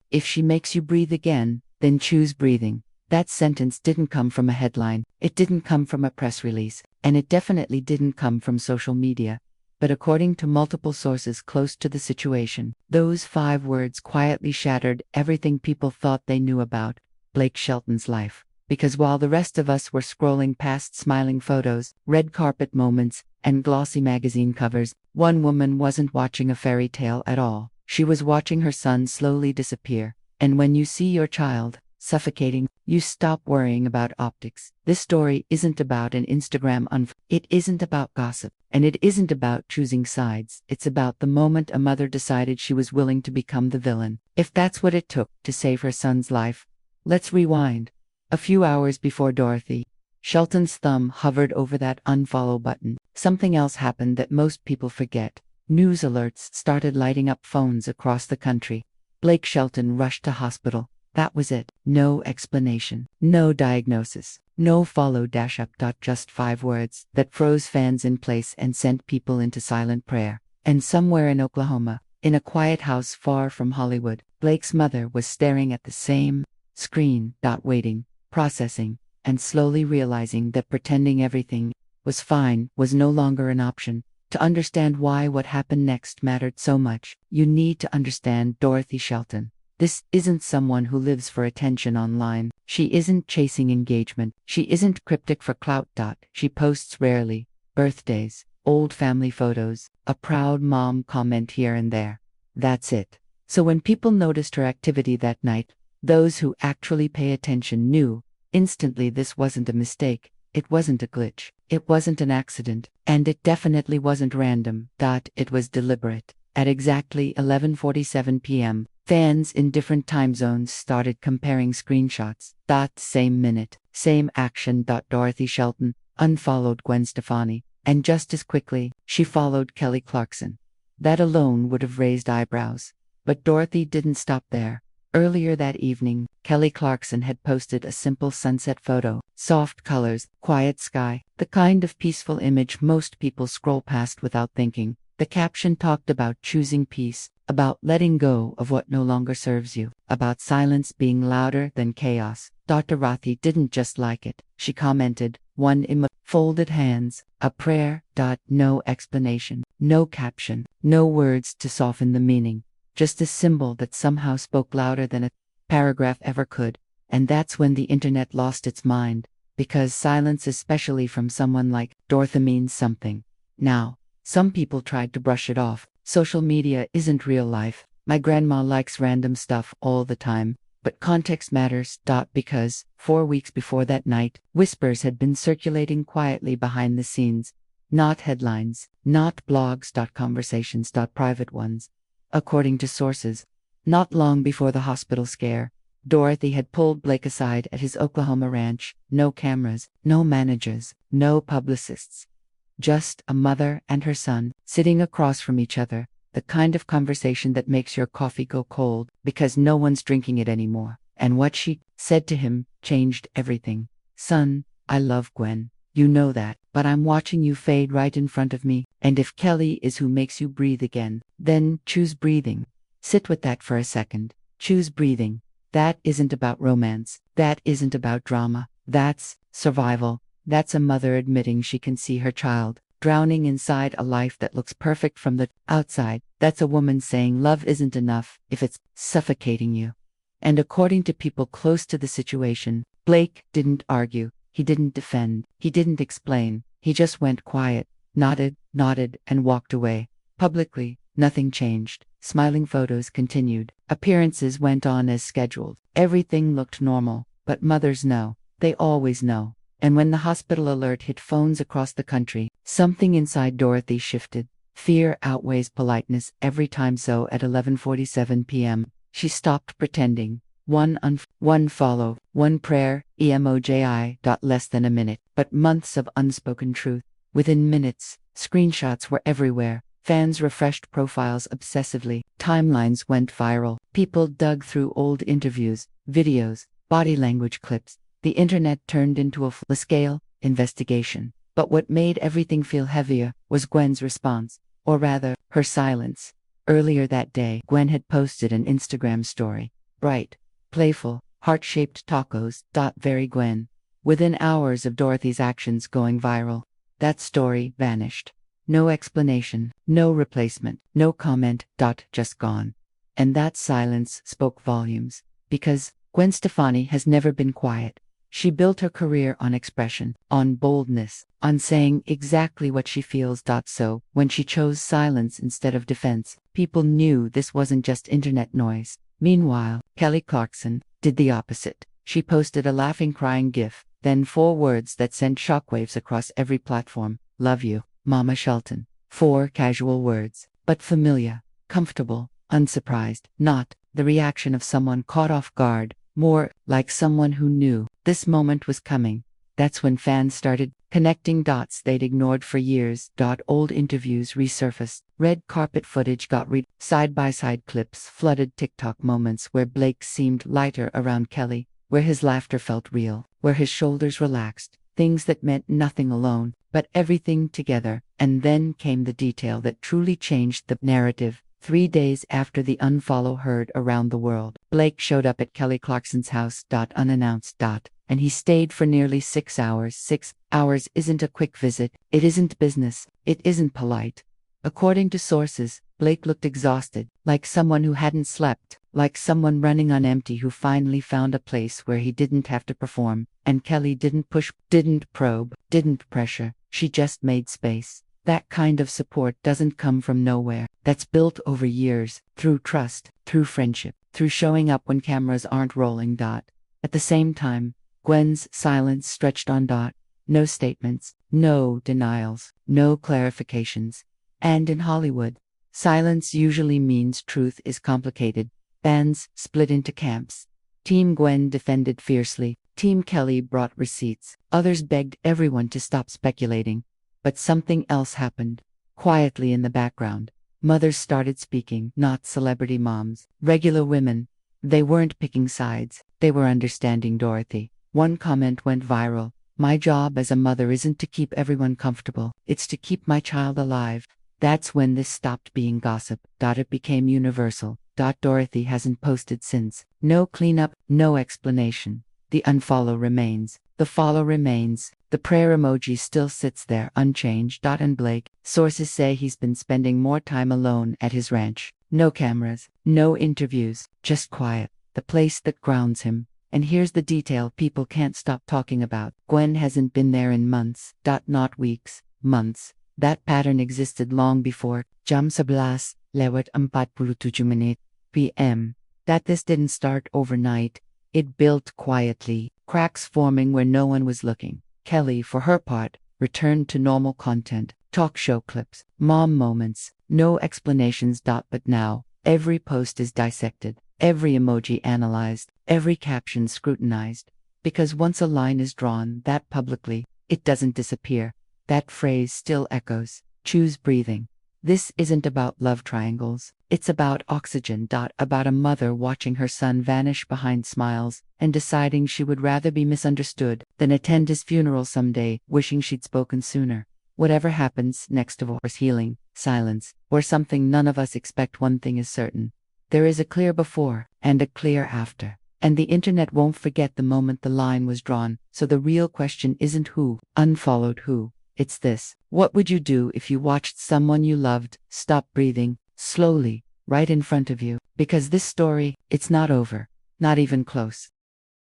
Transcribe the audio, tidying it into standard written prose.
If she makes you breathe again, then choose breathing. That sentence didn't come from a headline, it didn't come from a press release, and it definitely didn't come from social media. But according to multiple sources close to the situation, those 5 words quietly shattered everything people thought they knew about Blake Shelton's life. Because while the rest of us were scrolling past smiling photos, red carpet moments, and glossy magazine covers, one woman wasn't watching a fairy tale at all. She was watching her son slowly disappear. And when you see your child suffocating, you stop worrying about optics. This story isn't about an Instagram it isn't about gossip, and it isn't about choosing sides. It's about the moment a mother decided she was willing to become the villain. If that's what it took to save her son's life. Let's rewind. A few hours before Dorothy Shelton's thumb hovered over that unfollow button, something else happened that most people forget. News alerts started lighting up phones across the country. Blake Shelton rushed to hospital. That was it. No explanation. No diagnosis. No follow-up. Just 5 words that froze fans in place and sent people into silent prayer. And somewhere in Oklahoma, in a quiet house far from Hollywood, Blake's mother was staring at the same screen, waiting, processing, and slowly realizing that pretending everything was fine was no longer an option. To understand why what happened next mattered so much, you need to understand Dorothy Shelton. This isn't someone who lives for attention online. She isn't chasing engagement. She isn't cryptic for clout. She posts rarely. Birthdays, old family photos, a proud mom comment here and there. That's it. So when people noticed her activity that night, those who actually pay attention knew instantly this wasn't a mistake. It wasn't a glitch. It wasn't an accident. And it definitely wasn't random. It was deliberate. At exactly 11:47 p.m., fans in different time zones started comparing screenshots. Same minute, same action. Dorothy Shelton unfollowed Gwen Stefani, and just as quickly, she followed Kelly Clarkson. That alone would have raised eyebrows. But Dorothy didn't stop there. Earlier that evening, Kelly Clarkson had posted a simple sunset photo. Soft colors, quiet sky, the kind of peaceful image most people scroll past without thinking. The caption talked about choosing peace, about letting go of what no longer serves you, about silence being louder than chaos. Dorothy didn't just like it. She commented, one image, folded hands, a prayer. No explanation, no caption, no words to soften the meaning. Just a symbol that somehow spoke louder than a paragraph ever could. And that's when the internet lost its mind, because silence, especially from someone like Dorothy, means something. Now, some people tried to brush it off. Social media isn't real life. My grandma likes random stuff all the time. But context matters. Because 4 weeks before that night, whispers had been circulating quietly behind the scenes. Not headlines, not blogs. Conversations. Private ones. According to sources, not long before the hospital scare, Dorothy had pulled Blake aside at his Oklahoma ranch. No cameras, no managers, no publicists. Just a mother and her son, sitting across from each other, the kind of conversation that makes your coffee go cold because no one's drinking it anymore. And what she said to him changed everything. Son, I love Gwen. You know that, but I'm watching you fade right in front of me, and if Kelly is who makes you breathe again, then choose breathing. Sit with that for a second. Choose breathing. That isn't about romance. That isn't about drama. That's survival. That's a mother admitting she can see her child drowning inside a life that looks perfect from the outside. That's a woman saying love isn't enough if it's suffocating you. And according to people close to the situation, Blake didn't argue. He didn't defend. He didn't explain. He just went quiet, nodded, and walked away. Publicly, nothing changed. Smiling photos continued. Appearances went on as scheduled. Everything looked normal. But mothers know. They always know. And when the hospital alert hit phones across the country, something inside Dorothy shifted. Fear outweighs politeness every time. So at 11:47 p.m., she stopped pretending. One follow, one prayer, emoji. Less than a minute, but months of unspoken truth. Within minutes, screenshots were everywhere. Fans refreshed profiles obsessively. Timelines went viral. People dug through old interviews, videos, body language clips. The internet turned into a full-scale investigation. But what made everything feel heavier was Gwen's response, or rather, her silence. Earlier that day, Gwen had posted an Instagram story. bright, playful, heart-shaped tacos. Very Gwen. Within hours of Dorothy's actions going viral, that story vanished. No explanation, no replacement, no comment. Just gone. And that silence spoke volumes. Because Gwen Stefani has never been quiet. She built her career on expression, on boldness, on saying exactly what she feels. So, when she chose silence instead of defense, people knew this wasn't just internet noise. Meanwhile, Kelly Clarkson did the opposite. She posted a laughing, crying gif, then 4 words that sent shockwaves across every platform. Love you, Mama Shelton. 4 casual words, but familiar, comfortable, unsurprised. Not the reaction of someone caught off guard, more like someone who knew this moment was coming. That's when fans started connecting dots they'd ignored for years. Old interviews resurfaced, red carpet footage got read, side-by-side clips flooded TikTok, moments where Blake seemed lighter around Kelly, where his laughter felt real, where his shoulders relaxed, things that meant nothing alone, but everything together. And then came the detail that truly changed the narrative. 3 days after the unfollow heard around the world, Blake showed up at Kelly Clarkson's house, unannounced. And he stayed for nearly 6 hours. 6 hours isn't a quick visit, it isn't business, it isn't polite. According to sources, Blake looked exhausted, like someone who hadn't slept, like someone running on empty who finally found a place where he didn't have to perform. And Kelly didn't push, didn't probe, didn't pressure, she just made space. That kind of support doesn't come from nowhere. That's built over years, through trust, through friendship, through showing up when cameras aren't rolling. At the same time, Gwen's silence stretched on. No statements, no denials, no clarifications. And in Hollywood, silence usually means truth is complicated. Fans split into camps. Team Gwen defended fiercely, Team Kelly brought receipts, others begged everyone to stop speculating. But something else happened. Quietly in the background, mothers started speaking, not celebrity moms, regular women. They weren't picking sides, they were understanding Dorothy. One comment went viral: "My job as a mother isn't to keep everyone comfortable, it's to keep my child alive." That's when this stopped being gossip. It became universal. Dorothy hasn't posted since. No cleanup, no explanation. The unfollow remains. The follow remains. The prayer emoji still sits there unchanged. And Blake, sources say he's been spending more time alone at his ranch. No cameras, no interviews, just quiet. The place that grounds him. And here's the detail people can't stop talking about. Gwen hasn't been there in months. Not weeks, months. That pattern existed long before jam 11:47 p.m. That this didn't start overnight. It built quietly, cracks forming where no one was looking. Kelly, for her part, returned to normal content, talk show clips, mom moments, no explanations. But now, every post is dissected, every emoji analyzed, every caption scrutinized. Because once a line is drawn that publicly, it doesn't disappear. That phrase still echoes. Choose breathing. This isn't about love triangles. It's about oxygen. About a mother watching her son vanish behind smiles and deciding she would rather be misunderstood than attend his funeral someday, wishing she'd spoken sooner. Whatever happens next, divorce, healing, silence, or something none of us expect, one thing is certain. There is a clear before and a clear after. And the internet won't forget the moment the line was drawn. So the real question isn't who unfollowed who. It's this: what would you do if you watched someone you loved stop breathing, slowly, right in front of you? Because this story, it's not over. Not even close.